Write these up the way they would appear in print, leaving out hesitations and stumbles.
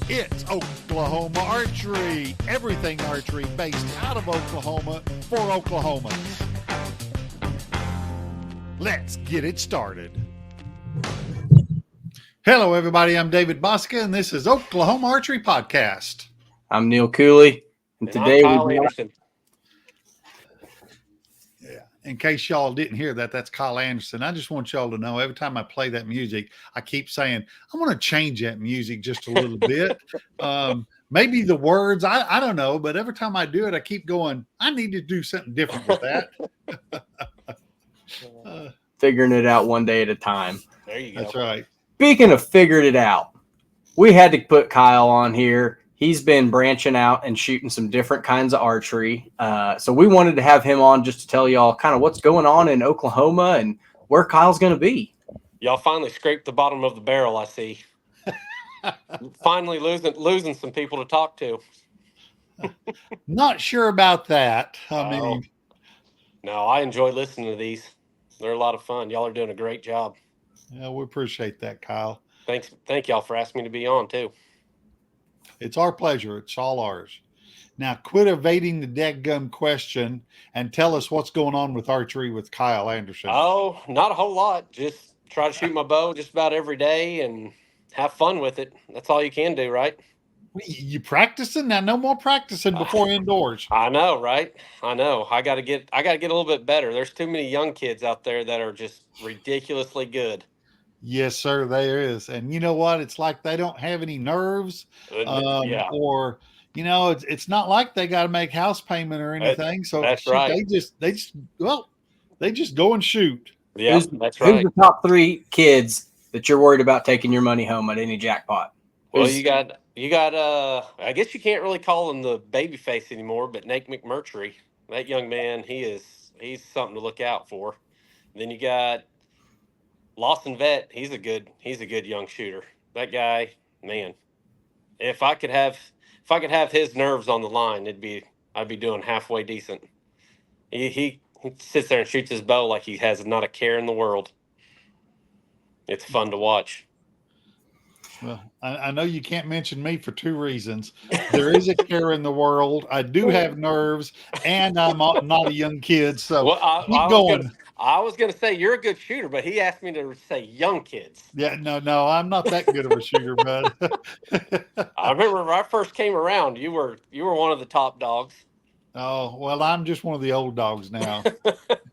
It's Oklahoma Archery. Everything archery based out of Oklahoma for Oklahomans. Let's get it started. Hello, everybody. I'm David Bosca, and this is Oklahoma Archery Podcast. I'm Neil Cooley, and today I'm Kyle Anderson. In case y'all didn't hear that, that's Kyle Anderson. I just want y'all to know every time I play that music, I keep saying, I want to change that music just a little bit. Maybe the words, I don't know, but every time I do it, I keep going, I need to do something different with that. Figuring it out one day at a time. There you go. That's right. Speaking of figured it out, we had to put Kyle on here. He's been branching out and shooting some different kinds of archery. So we wanted to have him on just to tell y'all kind of what's going on in Oklahoma and where Kyle's going to be. Y'all finally scraped the bottom of the barrel, I see. Finally losing some people to talk to. Not sure about that. No, I enjoy listening to these. They're a lot of fun. Y'all are doing a great job. Yeah, we appreciate that, Kyle. Thank y'all for asking me to be on too. It's our pleasure. It's all ours. Now, quit evading the dadgum question and tell us what's going on with archery with Kyle Anderson. Oh, not a whole lot. Just try to shoot my bow just about every day and have fun with it. That's all you can do, right? You practicing now? No more practicing before indoors. I know, right? I know. I got to get a little bit better. There's too many young kids out there that are just ridiculously good. Yes, sir, there is. And you know what? It's like they don't have any nerves. Yeah. Or, you know, it's not like they got to make house payment or anything. So that's right. They just go and shoot. Yeah, that's right. Who's the top three kids that you're worried about taking your money home at any jackpot? Well, you got I guess you can't really call him the baby face anymore, but Nate McMurtry, that young man, he's something to look out for. Then you got Lawson Vet, he's a good young shooter. That guy, man, if I could have his nerves on the line, I'd be doing halfway decent. He sits there and shoots his bow like he has not a care in the world. It's fun to watch. Well, I know you can't mention me for two reasons. There is a care in the world. I do have nerves, and I'm not a young kid. So well, keep going. I was going to say you're a good shooter, but he asked me to say young kids. Yeah, no, I'm not that good of a shooter, bud. I remember when I first came around, you were one of the top dogs. Oh, well, I'm just one of the old dogs now.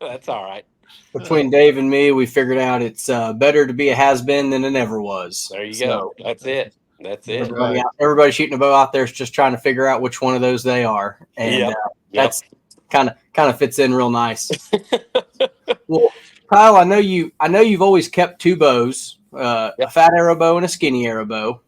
That's all right. Between Dave and me, we figured out it's better to be a has-been than it never was. There you go. That's it. Everybody shooting a bow out there is just trying to figure out which one of those they are. And that's kind of fits in real nice. Well, Kyle, I know you've always kept two bows, a fat arrow bow and a skinny arrow bow.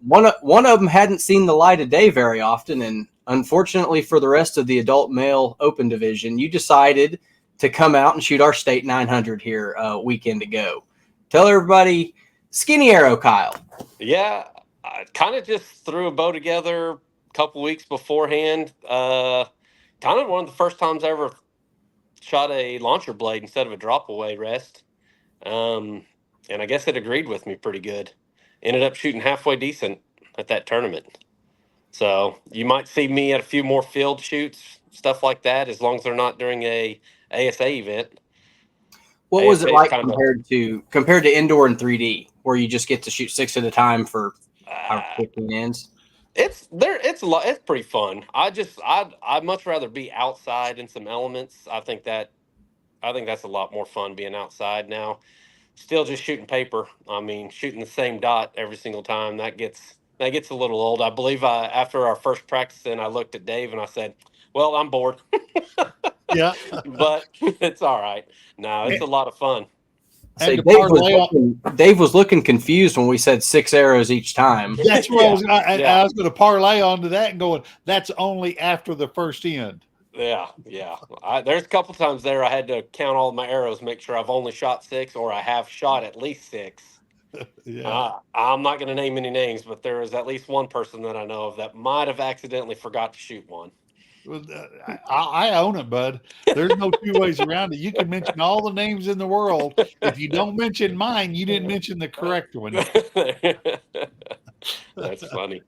One of them hadn't seen the light of day very often, and unfortunately for the rest of the adult male open division, you decided to come out and shoot our state 900 here a weekend ago. Tell everybody, skinny arrow, Kyle. Yeah, I kind of just threw a bow together a couple weeks beforehand. Kind of one of the first times I ever shot a launcher blade instead of a drop away rest. And I guess it agreed with me pretty good. Ended up shooting halfway decent at that tournament. So you might see me at a few more field shoots, stuff like that, as long as they're not during a ASA event. What was it like compared to indoor and 3D, where you just get to shoot 6 at a time for 15 ends? It's pretty fun. I'd much rather be outside in some elements. I think that's a lot more fun being outside now. Still just shooting paper. I mean, shooting the same dot every single time, that gets a little old. I believe after our first practicing, I looked at Dave and I said, "Well, I'm bored." Yeah, but it's all right. No, it's a lot of fun. So Dave was looking confused when we said 6 arrows each time. That's what I was going to parlay onto that and going, that's only after the first end. Yeah. There's a couple times there I had to count all my arrows, make sure I've only shot 6 or I have shot at least 6. Yeah. I'm not going to name any names, but there is at least one person that I know of that might have accidentally forgot to shoot one. Well, I own it, bud. There's no two ways around it. You can mention all the names in the world. If you don't mention mine, you didn't mention the correct one. That's funny.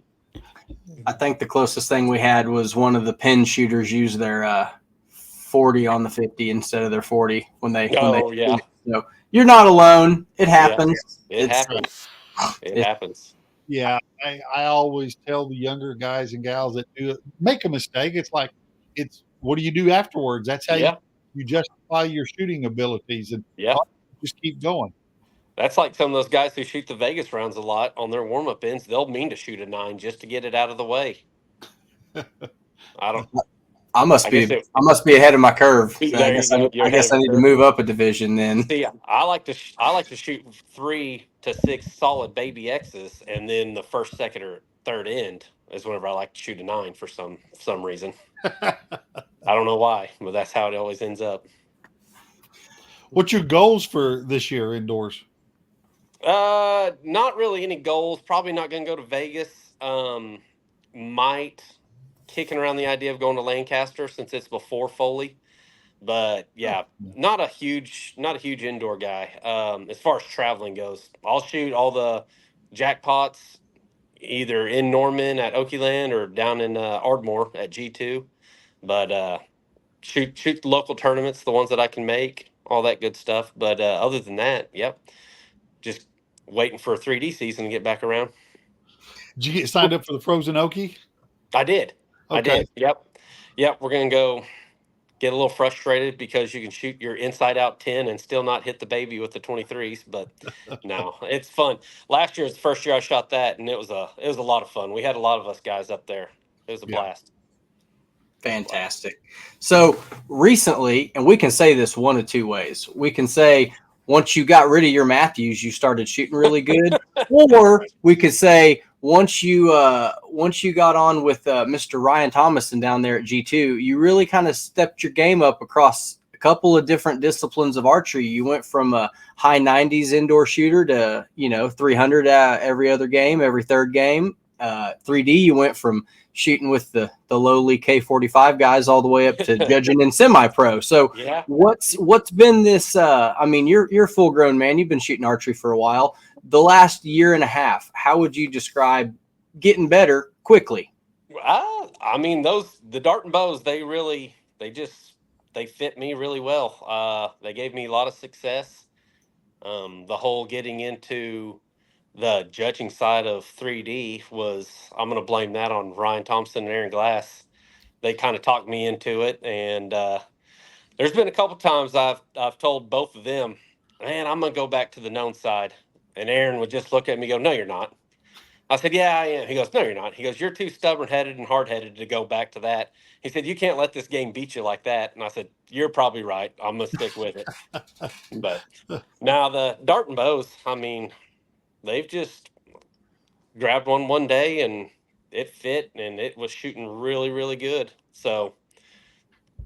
I think the closest thing we had was one of the pin shooters use their 40 on the 50 instead of their 40 when they yeah. So you're not alone. It happens. Yeah, it happens. It happens. Yeah, I always tell the younger guys and gals that do it, make a mistake. It's like, it's what do you do afterwards? That's how Yeah. you justify your shooting abilities and Yeah. just keep going. That's like some of those guys who shoot the Vegas rounds a lot on their warm up ends. They'll mean to shoot a 9 just to get it out of the way. I don't. I must be ahead of my curve. So There you go. I guess I need to move up a division then. See, I like to shoot 3 to 6 solid baby X's, and then the first, second, or third end is whenever I like to shoot a 9 for some reason. I don't know why, but that's how it always ends up. What's your goals for this year indoors? Not really any goals. Probably not going to go to Vegas. Might kicking around the idea of going to Lancaster since it's before Foley. But yeah, not a huge indoor guy. As far as traveling goes, I'll shoot all the jackpots either in Norman at Oakeyland or down in Ardmore at G2. But shoot the local tournaments, the ones that I can make, all that good stuff. But other than that, yep, just waiting for a 3D season to get back around. Did you get signed up for the Frozen Okie? I did. Okay. I did. Yep. We're gonna go get a little frustrated because you can shoot your inside out 10 and still not hit the baby with the 23s. But no, it's fun. Last year was the first year I shot that, and it was a lot of fun. We had a lot of us guys up there. It was a blast. Fantastic. So recently, and we can say this one of two ways. We can say once you got rid of your Matthews, you started shooting really good, or we could say once you got on with Mr. Ryan Thomason down there at G2, you really kind of stepped your game up across a couple of different disciplines of archery. You went from a high 90s indoor shooter to 300 every other game, every third game. 3D, you went from shooting with the lowly K45 guys all the way up to judging in semi-pro. So Yeah. what's been this? I mean, you're a full grown man. You've been shooting archery for a while. The last year and a half, how would you describe getting better quickly? I mean, the Darton bows, they fit me really well. They gave me a lot of success. The whole getting into the judging side of 3D was, I'm going to blame that on Ryan Thompson and Aaron Glass. They kind of talked me into it, and there's been a couple times I've told both of them, man, I'm going to go back to the known side. And Aaron would just look at me and go, no, you're not. I said, yeah, I am. He goes, no, you're not. He goes, you're too stubborn-headed and hard-headed to go back to that. He said, you can't let this game beat you like that. And I said, you're probably right. I'm going to stick with it. But now the Darton bows, I mean, they've just grabbed one day and it fit and it was shooting really, really good. So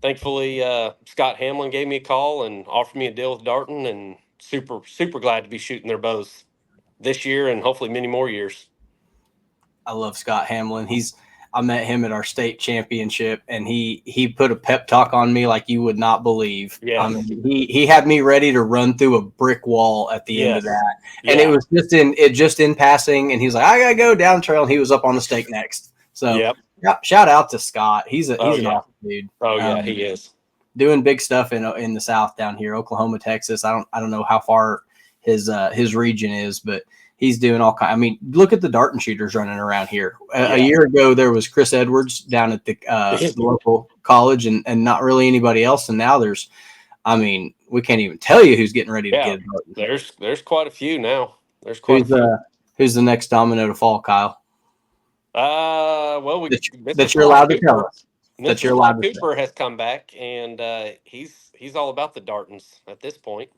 thankfully, Scott Hamlin gave me a call and offered me a deal with Darton, and super, super glad to be shooting their bows this year and hopefully many more years. I love Scott Hamlin. I met him at our state championship, and he put a pep talk on me like you would not believe. Yeah. I mean, he had me ready to run through a brick wall at the end of that. And it was just in passing, and he was like, I gotta go down trail, and he was up on the stake next. So shout out to Scott. He's an awesome dude. Oh yeah, he is. Doing big stuff in the South down here, Oklahoma, Texas. I don't know how far his region is, but he's doing all kinds. I mean, look at the Darton shooters running around here. A year ago, there was Chris Edwards down at the local college, and not really anybody else. And now we can't even tell you who's getting ready to get it. There's quite a few now. There's quite a few. Who's the next domino to fall, Kyle? Well, that you're allowed to tell us. That you're allowed to. Cooper has come back, and he's all about the Dartons at this point.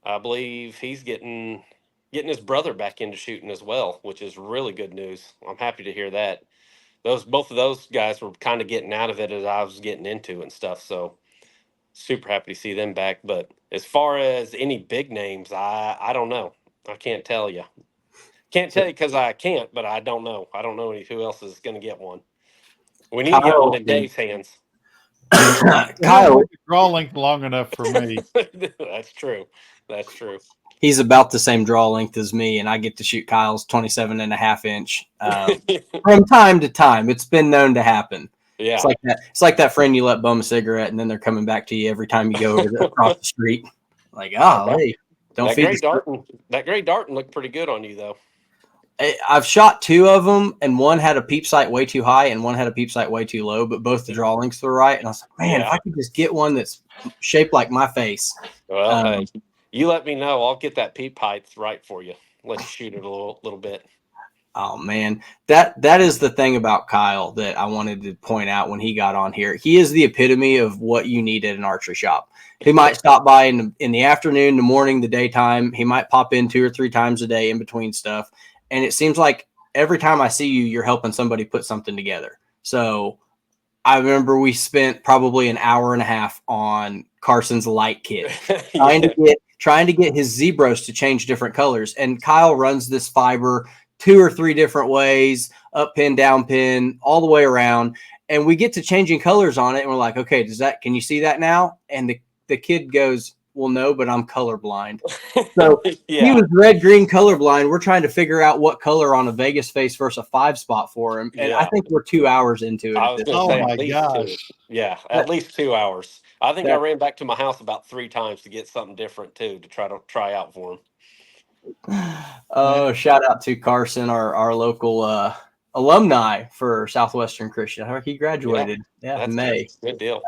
I believe he's getting his brother back into shooting as well, which is really good news. I'm happy to hear that. Both of those guys were kind of getting out of it as I was getting into and stuff. So super happy to see them back. But as far as any big names, I don't know. I can't tell you. Can't tell you because I can't, but I don't know. I don't know who else is going to get one. We need to get one in Dave's hands. Kyle, draw length long enough for me. That's true. That's true. He's about the same draw length as me, and I get to shoot Kyle's 27.5 inch from time to time. It's been known to happen. Yeah. It's like that. It's like that friend you let bum a cigarette, and then they're coming back to you every time you go across the street. Like, oh, hey, don't feed the Darton. That gray Darton looked pretty good on you, though. I've shot 2 of them, and one had a peep sight way too high, and one had a peep sight way too low. But both the draw lengths were right, and I was like, man, if I could just get one that's shaped like my face. Well, hey, you let me know. I'll get that peep height right for you. Let you shoot it a little bit. Oh man, that is the thing about Kyle that I wanted to point out when he got on here. He is the epitome of what you need at an archery shop. He might stop by in the afternoon, the morning, the daytime. He might pop in 2 or 3 times a day in between stuff. And it seems like every time I see you, you're helping somebody put something together. So I remember we spent probably an hour and a half on Carson's light kit, trying to get his zebras to change different colors. And Kyle runs this fiber 2 or 3 different ways, up pin, down pin, all the way around. And we get to changing colors on it. And we're like, okay, can you see that now? And the kid goes, well, no, but I'm colorblind. So he was red, green colorblind. We're trying to figure out what color on a Vegas face versus a 5 spot for him. And I think we're 2 hours into it. I was going to say, at least 2. Yeah, at least 2 hours. I think I ran back to my house about 3 times to get something different too, to try out for him. Oh, shout out to Carson, our local alumni for Southwestern Christian. He graduated in May. Good deal.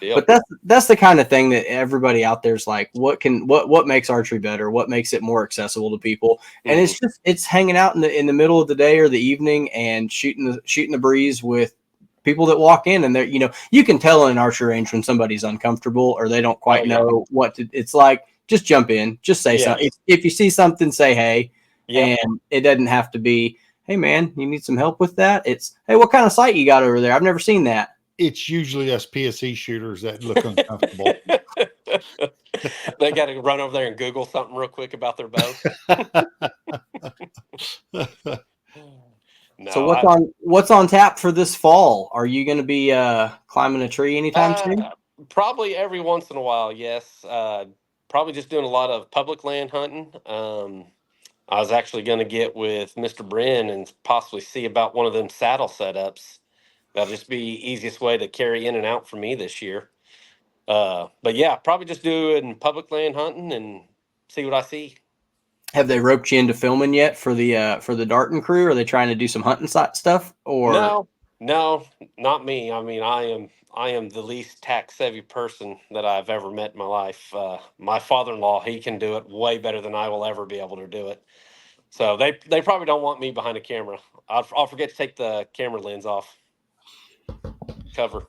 But that's the kind of thing that everybody out there is like, what makes archery better? What makes it more accessible to people? And it's hanging out in the middle of the day or the evening and shooting the breeze with people that walk in, and they're, you can tell in an archery range when somebody's uncomfortable or they don't quite know what to. It's like, just jump in, just say something. If you see something, say hey. And it doesn't have to be, hey man, you need some help with that. It's, hey, what kind of sight you got over there? I've never seen that. It's usually us PSE shooters that look uncomfortable. They got to run over there and Google something real quick about their bow. So what's on tap for this fall? Are you going to be climbing a tree anytime soon? Probably every once in a while, yes. Probably just doing a lot of public land hunting. I was actually going to get with Mr. Brin and possibly see about one of them saddle setups. That'll just be easiest way to carry in and out for me this year. But yeah, probably just doing public land hunting and see what I see. Have they roped you into filming yet for the Darton crew? Are they trying to do some hunting stuff? Or no, not me. I mean, I am the least tax savvy person that I've ever met in my life. My father-in-law, he can do it way better than I will ever be able to do it. So they probably don't want me behind a camera. I'll forget to take the camera lens off. Cover.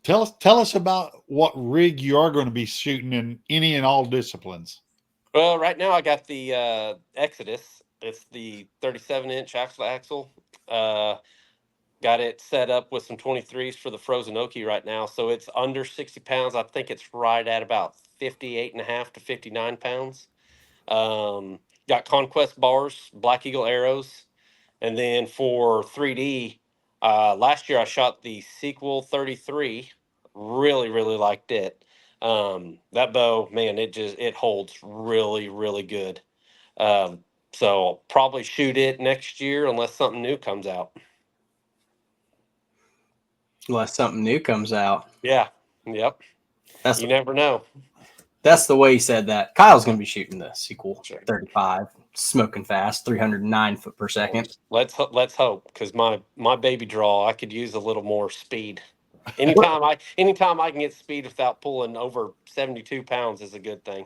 Tell us about what rig you are going to be shooting in any and all disciplines. Well, right now I got the Exodus. It's the 37-inch axle. Got it set up with some 23s for the frozen Oki right now. So it's under 60 pounds. I think it's right at about 58.5 to 59 pounds. Got Conquest bars, Black Eagle arrows. And then for 3D, last year I shot the Sequel 33. Really, really liked it. That bow, man, it holds really, really good. So I'll probably shoot it next year unless something new comes out. Unless something new comes out. Yeah. Yep. You never know. That's the way he said that. Kyle's going to be shooting the Sequel 35, smoking fast, 309 foot per second. Let's hope, because my baby draw, I could use a little more speed. Anytime I can get speed without pulling over 72 pounds is a good thing.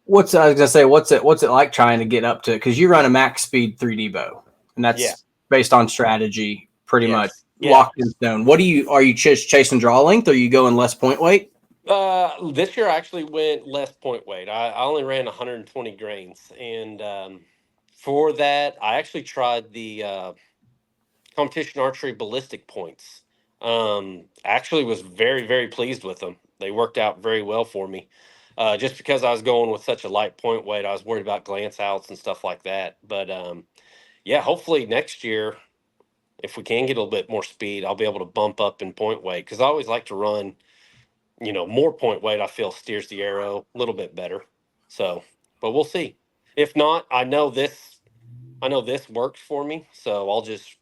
I was gonna say, what's it like trying to get up to? Because you run a max speed 3D bow, and that's based on strategy, pretty much locked in stone. Are you just chasing draw length, or are you going less point weight? This year I actually went less point weight. I only ran 120 grains, and for that I actually tried the competition archery ballistic points. Actually was very, very pleased with them. They worked out very well for me. Just because I was going with such a light point weight, I was worried about glance outs and stuff like that. But yeah, hopefully next year, if we can get a little bit more speed, I'll be able to bump up in point weight, because I always like to run more point weight, I feel steers the arrow a little bit better. So, but we'll see. If not, I know this works for me, so I'll just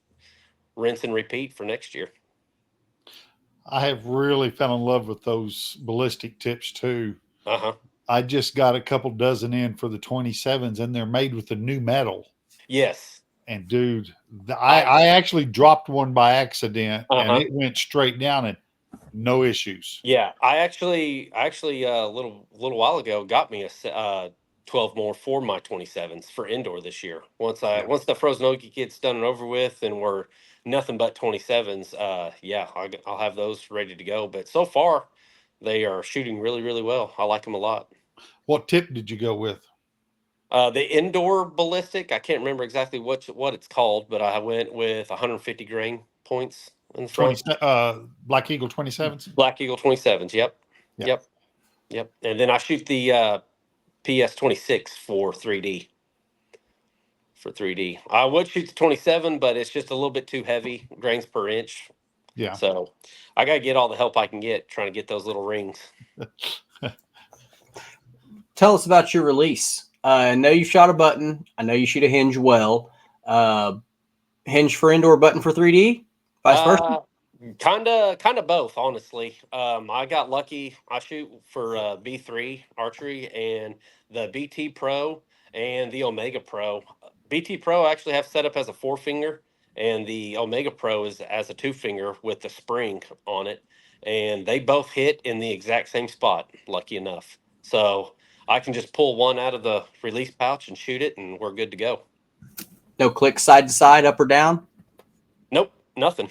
rinse and repeat for next year. I have really fell in love with those ballistic tips too. Uh-huh. I just got a couple dozen in for the 27s, and they're made with the new metal. Yes. And dude, I actually dropped one by accident, and Uh-huh. it went straight down and no issues. Yeah, I actually a little while ago got me a 12 more for my 27s for indoor this year. Once the Frozen Okie gets done and over with, and we're nothing but 27s, yeah, I'll have those ready to go. But so far, they are shooting really, really well. I like them a lot. What tip did you go with? The indoor ballistic, I can't remember exactly what it's called, but I went with 150 grain points in the front. Black Eagle 27s? Black Eagle 27s, yep. Yeah. Yep. And then I shoot the PS 26 for 3D. I would shoot the 27, but it's just a little bit too heavy, grains per inch. Yeah. So I got to get all the help I can get trying to get those little rings. Tell us about your release. I know you shot a button. I know you shoot a hinge well. Hinge for indoor, button for 3D, vice versa. Kind of both, honestly. I got lucky. I shoot for B3 archery and the BT Pro and the Omega Pro. BT Pro I actually have set up as a 4-finger, and the Omega Pro is as a 2-finger with the spring on it. And they both hit in the exact same spot, lucky enough. So I can just pull one out of the release pouch and shoot it, and we're good to go. No click side to side, up or down? Nope, nothing.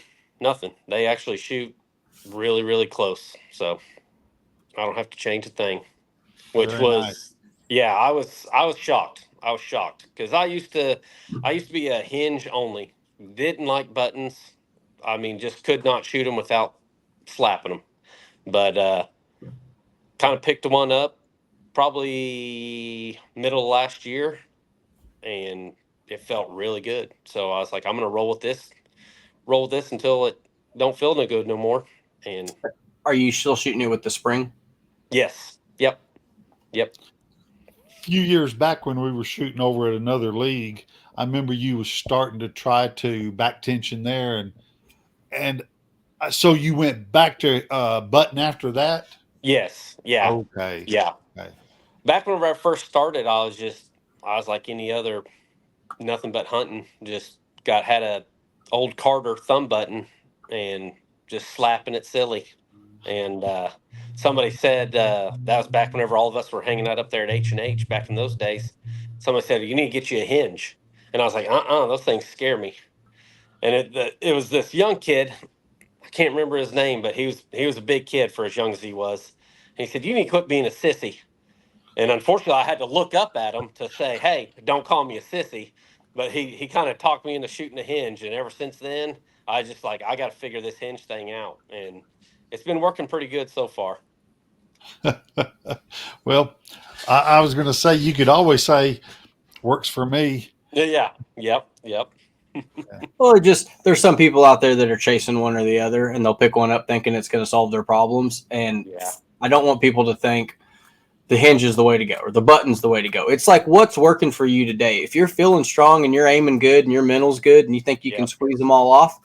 They actually shoot really, really close. So I don't have to change a thing, which Very was nice. Yeah, I was shocked. I was shocked because I used to be a hinge only. Didn't like buttons. I mean, just could not shoot them without slapping them. But kind of picked one up probably middle of last year, and it felt really good. So I was like, I'm gonna roll with this until it don't feel no good no more. And Are you still shooting it with the spring? yes, yep. A few years back when we were shooting over at another league, I remember you was starting to try to back tension there, and so you went back to button after that. Yes, yeah, Okay. yeah. Okay. Back when I first started, I was like any other, nothing but hunting. Just had a old Carter thumb button and just slapping it silly. And somebody said that was back whenever all of us were hanging out up there at H&H back in those days. Somebody said, you need to get you a hinge. And I was like, those things scare me. And it was this young kid. I can't remember his name, but he was a big kid for as young as he was. And he said, you need to quit being a sissy. And unfortunately, I had to look up at him to say, hey, don't call me a sissy. But he kind of talked me into shooting a hinge. And ever since then, I just I got to figure this hinge thing out. And it's been working pretty good so far. Well, I was going to say, you could always say, works for me. Yeah. Yep. Well, there's some people out there that are chasing one or the other, and they'll pick one up thinking it's going to solve their problems. And I don't want people to think the hinge is the way to go or the button's the way to go. It's like, what's working for you today? If you're feeling strong and you're aiming good and your mental's good and you think you can squeeze them all off,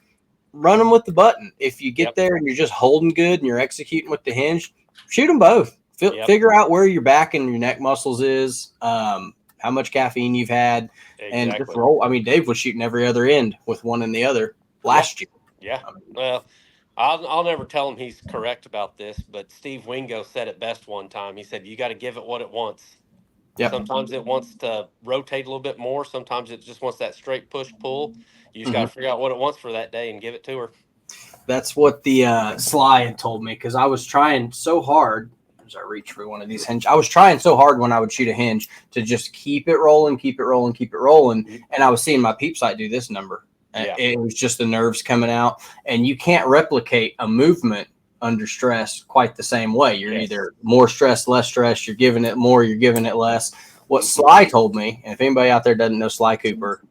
run them with the button. If you get there and you're just holding good and you're executing with the hinge, shoot them both. Figure out where your back and your neck muscles is, how much caffeine you've had, and just roll. I mean, Dave was shooting every other end with one and the other last year. Yeah. Well, I'll never tell him he's correct about this, but Steve Wingo said it best one time. He said, you got to give it what it wants. Yep. Sometimes it wants to rotate a little bit more. Sometimes it just wants that straight push pull. You just got to figure out what it wants for that day and give it to her. That's what the Sly had told me, because I was trying so hard. As I reach for one of these hinge, I was trying so hard when I would shoot a hinge to just keep it rolling. And I was seeing my peep sight do this number. It was just the nerves coming out, and you can't replicate a movement under stress quite the same way. You're either more stressed, less stressed. You're giving it more, you're giving it less. What Sly told me, and if anybody out there doesn't know Sly Cooper,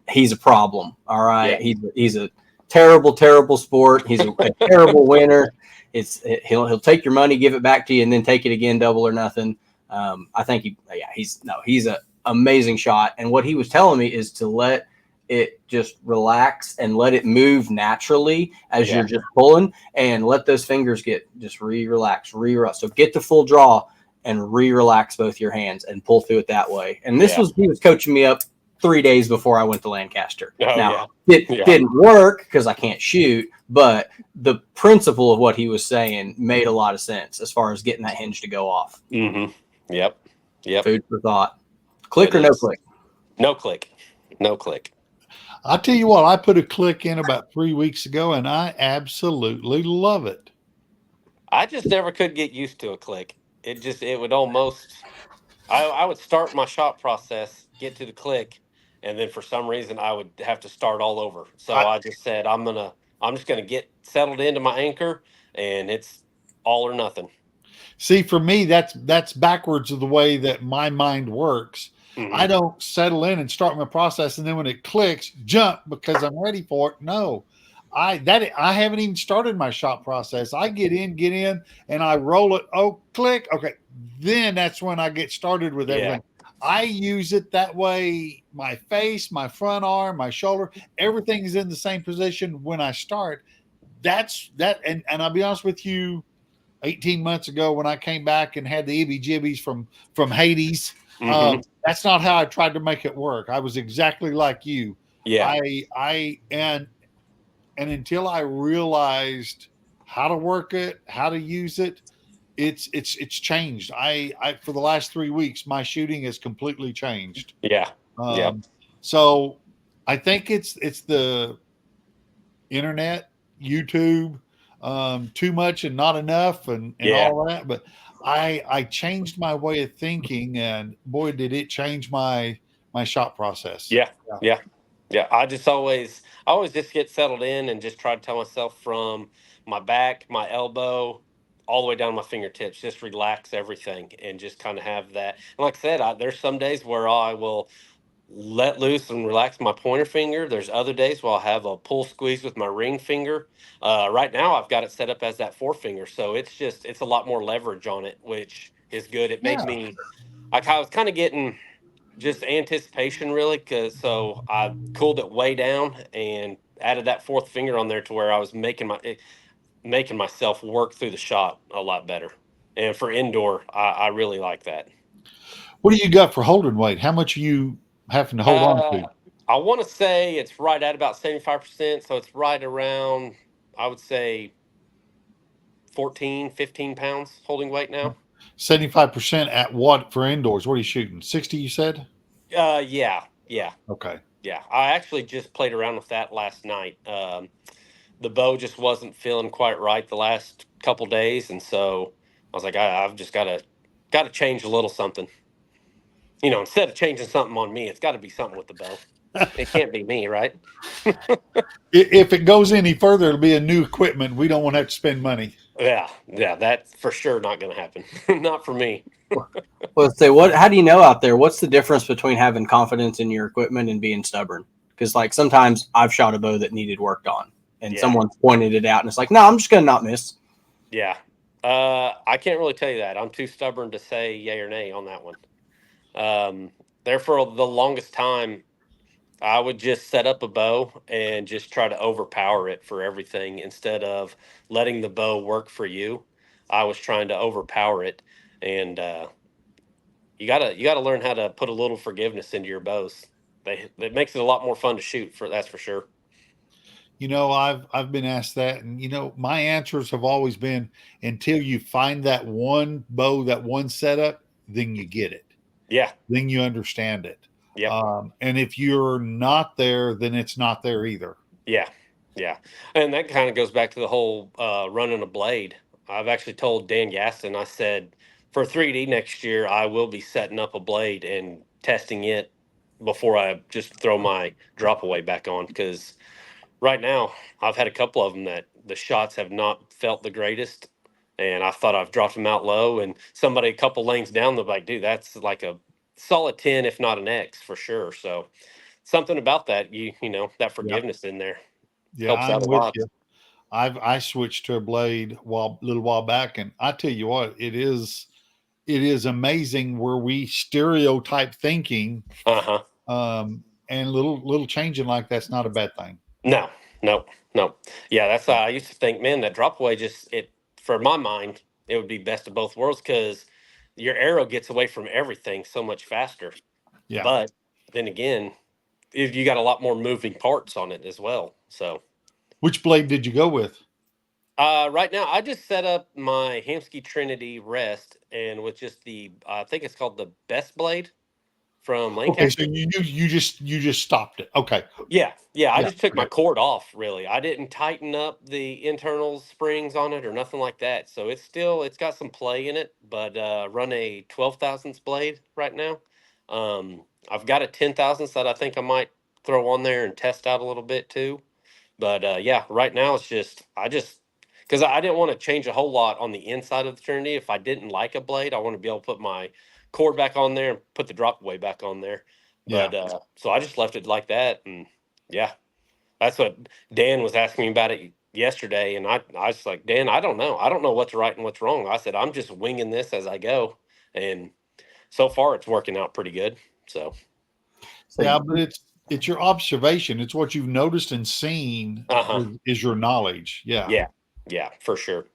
he's a problem. All right. He's a terrible sport. He's a terrible winner. He'll take your money, give it back to you, and then take it again, double or nothing. I think he's an amazing shot. And what he was telling me is to let it just relax and let it move naturally as you're just pulling, and let those fingers get just relax. So get the full draw and relax both your hands and pull through it that way. And he was coaching me up 3 days before I went to Lancaster. It didn't work because I can't shoot, but the principle of what he was saying made a lot of sense as far as getting that hinge to go off. Mm-hmm. Yep. Food for thought. Click or no click? No click. No click. I'll tell you what, I put a click in about 3 weeks ago, and I absolutely love it. I just never could get used to a click. It would almost, I would start my shot process, get to the click, and then for some reason I would have to start all over. So I just said, I'm just gonna get settled into my anchor, and it's all or nothing. See, for me, that's backwards of the way that my mind works. Mm-hmm. I don't settle in and start my process, and then when it clicks, jump because I'm ready for it. No, I haven't even started my shot process. I get in, and I roll it. Oh, click. Okay, then that's when I get started with everything. I use it that way. My face, my front arm, my shoulder, everything is in the same position when I start. That's that, and I'll be honest with you. 18 months ago, when I came back and had the ibby-jibbies from Hades. That's not how I tried to make it work. I was exactly like you. Yeah. And until I realized how to work it, how to use it, it's changed. I for the last 3 weeks, my shooting has completely changed. Yeah. So I think it's the internet, YouTube, too much and not enough, and all that. But I changed my way of thinking, and boy, did it change my shot process. Yeah. I always just get settled in and just try to tell myself from my back, my elbow, all the way down my fingertips, just relax everything and just kind of have that. And like I said, there's some days where I will let loose and relax my pointer finger. There's other days where I'll have a pull squeeze with my ring finger. Right now I've got it set up as that forefinger, so it's a lot more leverage on it, which is good. It made me, I was kind of getting just anticipation really, so I cooled it way down and added that fourth finger on there to where I was making myself work through the shot a lot better. And for indoor, I really like that. What do you got for holding weight? How much are you having to hold on to? I want to say it's right at about 75%. So it's right around, I would say 14, 15 pounds holding weight now. 75% at what for indoors? What are you shooting? 60, you said? Yeah. Okay. Yeah. I actually just played around with that last night. The bow just wasn't feeling quite right the last couple days. And so I was like, I've just got to change a little something. Instead of changing something on me, it's got to be something with the bow. It can't be me, right? If it goes any further, it'll be a new equipment. We don't want to have to spend money. Yeah, that's for sure not going to happen. Not for me. Well, how do you know out there? What's the difference between having confidence in your equipment and being stubborn? Because like sometimes I've shot a bow that needed worked on, and someone's pointed it out, and it's like, no, I'm just going to not miss. Yeah, I can't really tell you that. I'm too stubborn to say yay or nay on that one. There for the longest time, I would just set up a bow and just try to overpower it for everything instead of letting the bow work for you. I was trying to overpower it, and you gotta learn how to put a little forgiveness into your bows. It makes it a lot more fun to shoot. That's for sure. I've been asked that, and my answers have always been until you find that one bow, that one setup, then you get it. Yeah. Then you understand it. Yeah. And if you're not there, then it's not there either. Yeah. And that kind of goes back to the whole running a blade. I've actually told Dan Gaston, I said, for 3D next year, I will be setting up a blade and testing it before I just throw my drop away back on. Because right now, I've had a couple of them that the shots have not felt the greatest. And I thought I've dropped them out low. And somebody a couple lanes down, they're like, dude, that's like a solid 10, if not an X for sure. So something about that, that forgiveness in there. Yeah, Helps I'm out a with lot. you. I switched to a blade a little while back, and I tell you what, it is amazing where we stereotype thinking, Uh-huh. and little changing like that's not a bad thing. No, no, no. Yeah, that's I used to think, man, that drop away just it for my mind, it would be best of both worlds because your arrow gets away from everything so much faster. Yeah. But then again, if you got a lot more moving parts on it as well. So Which blade did you go with? right now I just set up my Hamsky Trinity rest and with just the I think it's called the Best Blade from Okay, so Lancaster. you just stopped it. Okay. Yeah, yeah. I Yeah. just took my Okay. cord off. Really, I didn't tighten up the internal springs on it or nothing like that. So it's got some play in it, but run a 12 thousandths blade right now. I've got a 10 thousandths that I think I might throw on there and test out a little bit too. But yeah, right now it's just I just because I didn't want to change a whole lot on the inside of the Trinity. If I didn't like a blade, I want to be able to put my cord back on there and put the drop away back on there. Yeah. But so I just left it like that, and yeah, that's what Dan was asking me about it yesterday, and I was like, Dan, I don't know what's right and what's wrong. I said I'm just winging this as I go, and so far it's working out pretty good. So So Yeah, but it's your observation. It's what you've noticed and seen uh-huh. is your knowledge. Yeah. Yeah, yeah, for sure.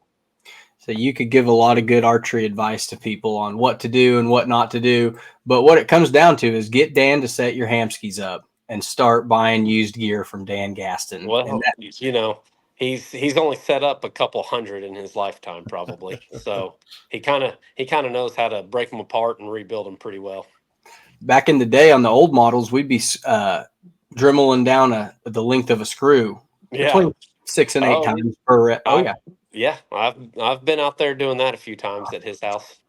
So you could give a lot of good archery advice to people on what to do and what not to do. But what it comes down to is get Dan to set your Hamskys up and start buying used gear from Dan Gaston. And Well, you know, he's only set up a couple hundred in his lifetime, probably. So he kind of knows how to break them apart and rebuild them pretty well. back in the day on the old models, we'd be dremeling down the length of a screw Yeah. between 6 and 8 Oh, times per. Oh, I yeah. yeah. I've been out there doing that a few times at his house.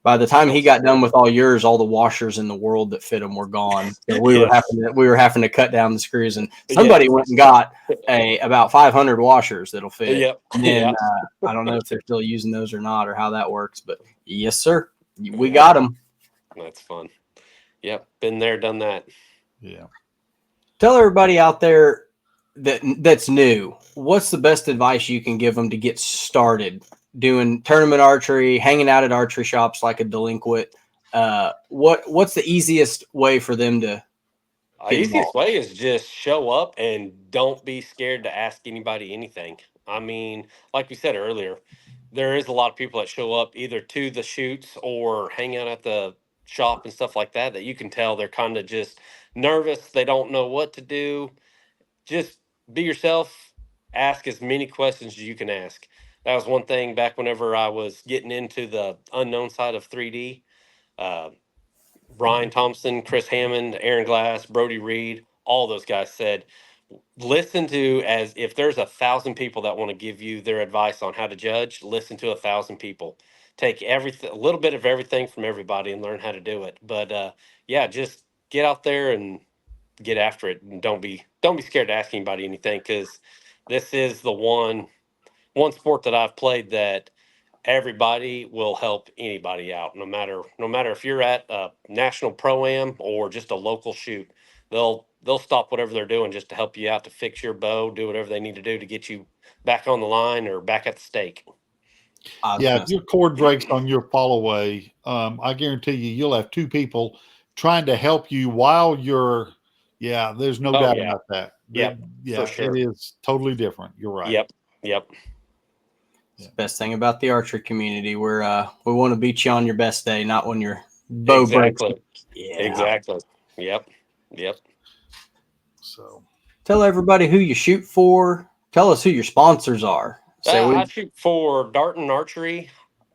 By the time he That's got done with all yours, all the washers in the world that fit them were gone. So yes. we were having to cut down the screws, and somebody Yes. went and got about 500 washers that'll fit. Yep. And then Yeah. I don't know if they're still using those or not, or how that works. But yes, sir, we Yeah. got them. That's fun. Yep. Been there, done that. Yeah. Tell everybody out there that's new, what's the best advice you can give them to get started doing tournament archery, hanging out at archery shops like a delinquent? What's the easiest way for them to get Easiest involved? way is just show up and don't be scared to ask anybody anything. I mean, like we said earlier, there is a lot of people that show up either to the shoots or hang out at the shop and stuff like that you can tell they're kind of just nervous. They don't know what to do. Just be yourself. Ask as many questions as you can ask. That was one thing back whenever I was getting into the unknown side of 3D. Uh, Brian Thompson, Chris Hammond, Aaron Glass, Brody Reed, all those guys said, listen to as if there's 1,000 people that want to give you their advice on how to judge, listen to 1,000 people. Take everything, a little bit of everything from everybody and learn how to do it. But yeah, just get out there and get after it, and don't be scared to ask anybody anything because this is the one sport that I've played that everybody will help anybody out no matter if you're at a national pro-am or just a local shoot. They'll stop whatever they're doing just to help you out to fix your bow, do whatever they need to do to get you back on the line or back at the stake. Yeah. If your cord breaks on your fall away, I guarantee you'll have two people trying to help you while you're. Yeah, there's no Oh doubt yeah. about that. Yep, for Yeah, it sure. is totally different. You're right. Yep. Yep. It's the best thing about the archery community. We want to beat you on your best day, not when your bow breaks. Exactly. Yeah. Exactly. Yep. Yep. So Tell everybody who you shoot for. Tell us who your sponsors are. Say I we. shoot for Darton Archery,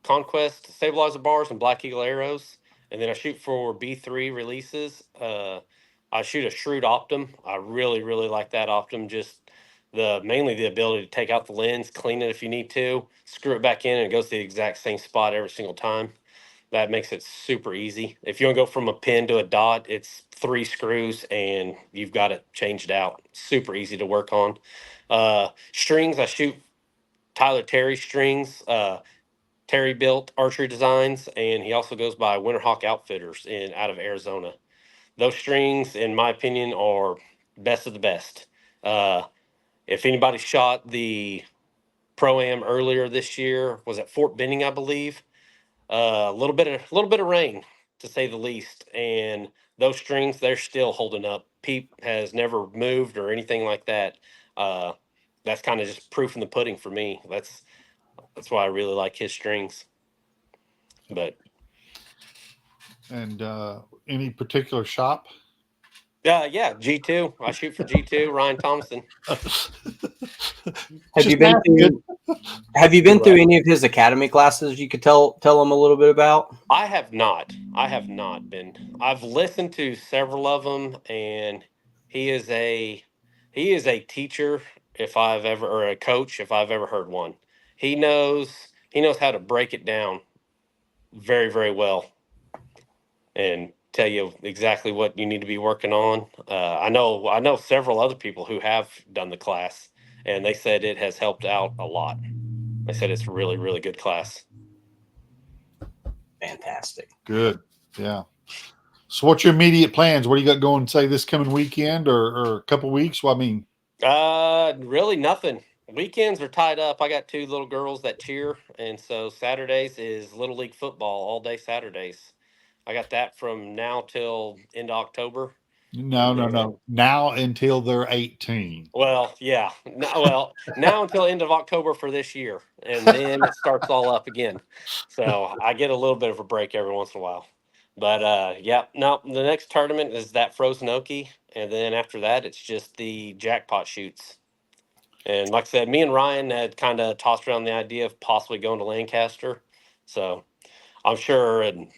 Conquest Stabilizer Bars, and Black Eagle Arrows. And then I shoot for B3 releases. I shoot a Shrewd Optum. I really, really like that Optum. Just mainly the ability to take out the lens, clean it if you need to, screw it back in, and it goes to the exact same spot every single time. That makes it super easy. If you want to go from a pin to a dot, it's 3 screws and you've got it changed out. Super easy to work on. Strings, I shoot Tyler Terry strings. Terry built archery designs, and he also goes by Winterhawk Outfitters in out of Arizona. Those strings, in my opinion, are best of the best. Uh, if anybody shot the Pro-Am earlier this year, was at Fort Benning, I believe. A little bit of rain, to say the least, and those strings, they're still holding up. Pete has never moved or anything like that. That's kind of just proof in the pudding for me. That's why I really like his strings. But And any particular shop? yeah, G2. I shoot for G2. Ryan Thompson. Have you been through any of his academy classes you could tell them a little bit about? I have not been. I've listened to several of them, and he is a teacher, if I've ever, or a coach if I've ever heard one. He knows how to break it down very, very well and tell you exactly what you need to be working on. I know several other people who have done the class, and they said it has helped out a lot. They said it's a really, really good class. Fantastic. Good. Yeah. So what's your immediate plans? What do you got going, say, this coming weekend or a couple weeks? Well, I mean, really nothing. Weekends are tied up. I got 2 little girls that cheer, and so Saturdays is Little League football all day Saturdays. I got that from now till end of October. no. Now until they're 18. Well, yeah. Now until end of October for this year, and then it starts all up again. So I get a little bit of a break every once in a while. But yeah, no, the next tournament is that Frozen Okie, and then after that, it's just the jackpot shoots. And like I said, me and Ryan had kind of tossed around the idea of possibly going to Lancaster. So I'm sure in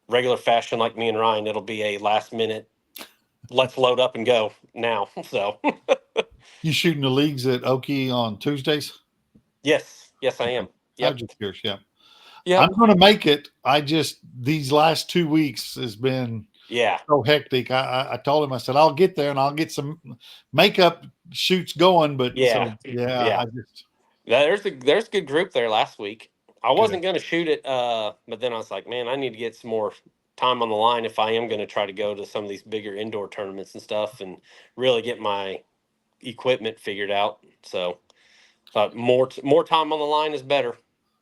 regular fashion, like me and Ryan, it'll be a last minute, let's load up and go now. So You shooting the leagues at Okie on Tuesdays? yes, I am. Yeah. I'm just curious. Yeah. Yeah. I'm going to make it. These last 2 weeks has been so hectic. I told him, I said, I'll get there and I'll get some makeup shoots going. But there's a good group there last week. I wasn't going to shoot it, but then I was like, man, I need to get some more time on the line if I am going to try to go to some of these bigger indoor tournaments and stuff and really get my equipment figured out. So more time on the line is better.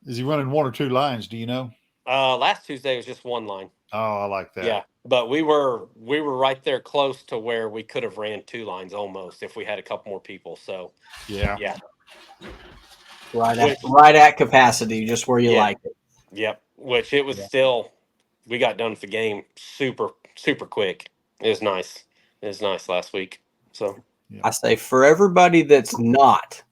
Is he running 1 or 2 lines? Do you know? Last Tuesday was just 1 line. Oh, I like that. Yeah, but we were right there close to where we could have ran 2 lines almost if we had a couple more people. So yeah. Right at capacity, just where you like it. Yep. Which it was still, we got done with the game super, super quick. It was nice. It was nice last week. So I say for everybody that's not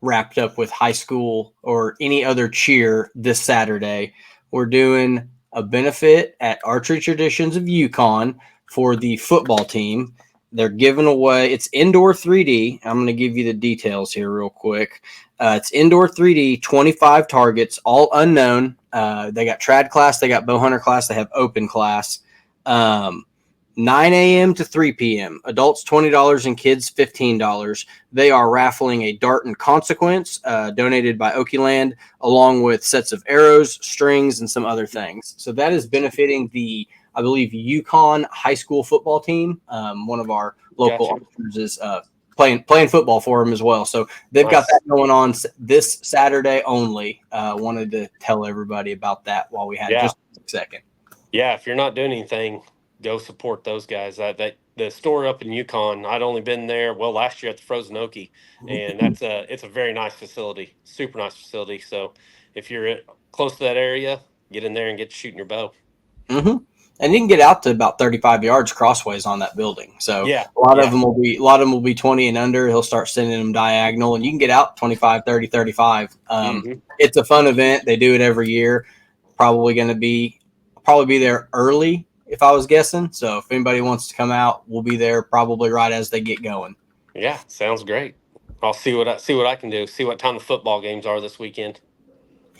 wrapped up with high school or any other cheer this Saturday, we're doing a benefit at Archery Traditions of Yukon for the football team. They're giving away, it's indoor 3D. I'm going to give you the details here real quick. It's indoor 3D, 25 targets, all unknown. They got trad class, they got bow hunter class, they have open class. 9 a.m. to 3 p.m. Adults $20 and kids $15. They are raffling a Darton Consequence donated by Okieland, along with sets of arrows, strings, and some other things. So that is benefiting the, I believe, Yukon high school football team. One of our local officers is playing football for them as well. So they've got that going on this Saturday only. Wanted to tell everybody about that while we had just a second. Yeah, if you're not doing anything, go support those guys. That the store up in Yukon, I'd only been there last year at the Frozen Okie, and it's a very nice facility, super nice facility. So if you're close to that area, get in there and get shooting your bow. Mm-hmm. And you can get out to about 35 yards crossways on that building. So a lot of them will be 20 and under. He'll start sending them diagonal, and you can get out 25, 30, 35. It's a fun event. They do it every year. Probably be there early, if I was guessing. So if anybody wants to come out, we'll be there probably right as they get going. Yeah, sounds great. I'll see what I can do. See what time the football games are this weekend.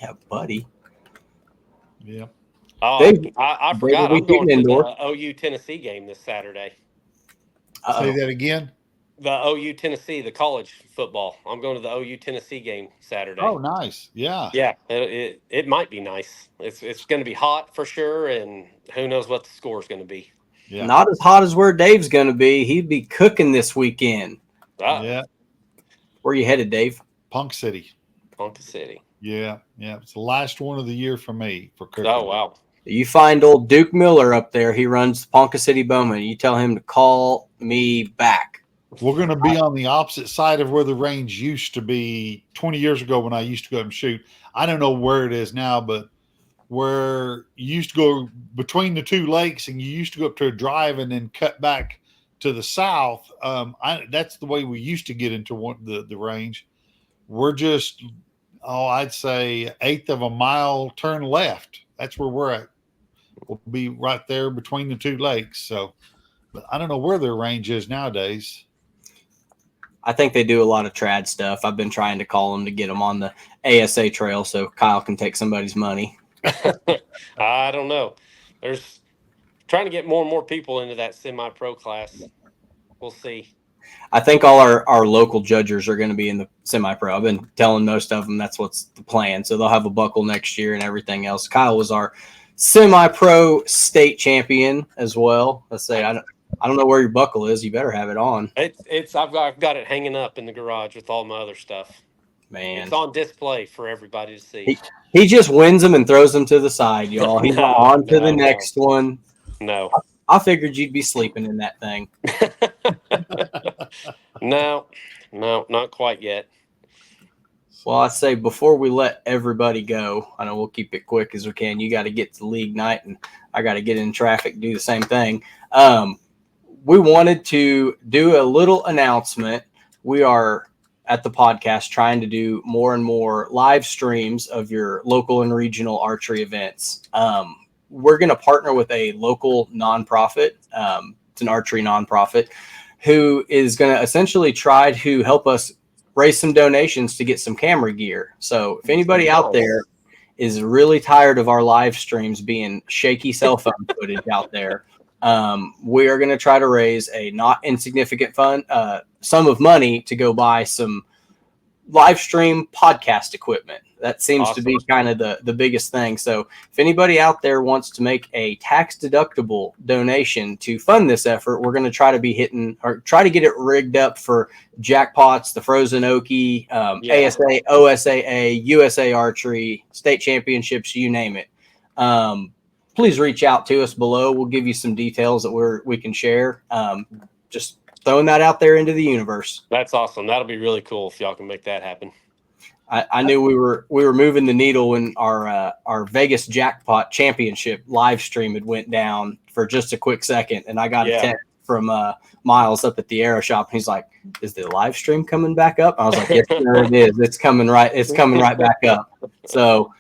Yeah, buddy. Yeah. Oh, I forgot. I'm going to the OU Tennessee game this Saturday. Say that again. The OU Tennessee, the college football. I'm going to the OU Tennessee game Saturday. Oh, nice. Yeah. Yeah, it might be nice. It's going to be hot for sure, and who knows what the score is going to be. Yeah. Not as hot as where Dave's going to be. He'd be cooking this weekend. Yeah. Where are you headed, Dave? Punk City. Ponca City. Yeah. It's the last one of the year for me for cooking. Oh, wow. You find old Duke Miller up there. He runs Ponca City Bowman. You tell him to call me back. We're going to be on the opposite side of where the range used to be 20 years ago when I used to go and shoot. I don't know where it is now, but where you used to go between the two lakes and you used to go up to a drive and then cut back to the south. That's the way we used to get into the range. We're just, I'd say 1/8 of a mile turn left. That's where we're at. We'll be right there between the two lakes. So, but I don't know where their range is nowadays. I think they do a lot of trad stuff. I've been trying to call them to get them on the ASA trail so Kyle can take somebody's money. I don't know. There's trying to get more and more people into that semi-pro class. We'll see. I think all our local judges are going to be in the semi-pro. I've been telling most of them that's what's the plan. So they'll have a buckle next year and everything else. Kyle was our semi-pro state champion as well. Let's say I don't know where your buckle is. You better have it on. I've got it hanging up in the garage with all my other stuff. Man, it's on display for everybody to see. He just wins them and throws them to the side, y'all. He's on to the next one. No. I figured you'd be sleeping in that thing. No, not quite yet. Well, I say before we let everybody go, I know we'll keep it quick as we can. You got to get to league night, and I got to get in traffic, do the same thing. We wanted to do a little announcement. We are at the podcast trying to do more and more live streams of your local and regional archery events. We're going to partner with a local nonprofit. It's an archery nonprofit who is going to essentially try to help us raise some donations to get some camera gear. So if anybody out there is really tired of our live streams being shaky cell phone footage out there, we are going to try to raise a not insignificant sum of money to go buy some live stream podcast equipment. That seems to be kind of the biggest thing. So if anybody out there wants to make a tax deductible donation to fund this effort, we're going to try to be hitting or try to get it rigged up for jackpots, the Frozen Okie, ASA, OSAA, USA Archery, state championships, you name it. Please reach out to us below. We'll give you some details that we can share. Just throwing that out there into the universe. That's awesome. That'll be really cool if y'all can make that happen. I knew we were moving the needle when our Vegas jackpot championship live stream had went down for just a quick second, and I got a text from Miles up at the Aero Shop, and he's like, "Is the live stream coming back up?" I was like, "Yes, sir, it is. It's coming right back up." So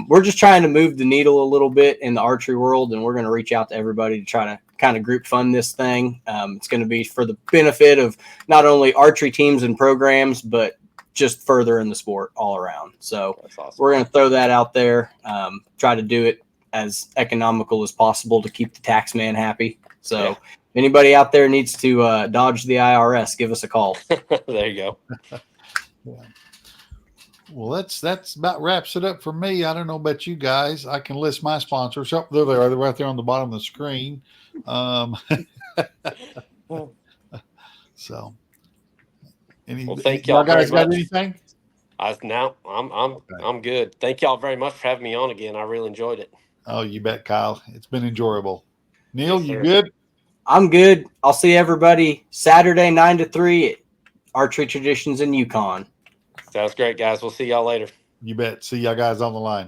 we're just trying to move the needle a little bit in the archery world, and we're going to reach out to everybody to try to kind of group fund this thing. It's going to be for the benefit of not only archery teams and programs, but just further in the sport all around. So awesome. We're going to throw that out there, try to do it as economical as possible to keep the tax man happy. So if anybody out there needs to dodge the IRS, give us a call. There you go. Well, that's about wraps it up for me. I don't know about you guys. I can list my sponsors. Oh, there they are. They're right there on the bottom of the screen. So, thank y'all guys very got much. anything? I'm good. Thank y'all very much for having me on again. I really enjoyed it. Oh, you bet, Kyle. It's been enjoyable. Neil, Yes, you sir. good? I'm good. I'll see everybody Saturday 9 to 3 at Archery Traditions in Yukon. Sounds great, guys. We'll see y'all later. You bet. See y'all guys on the line.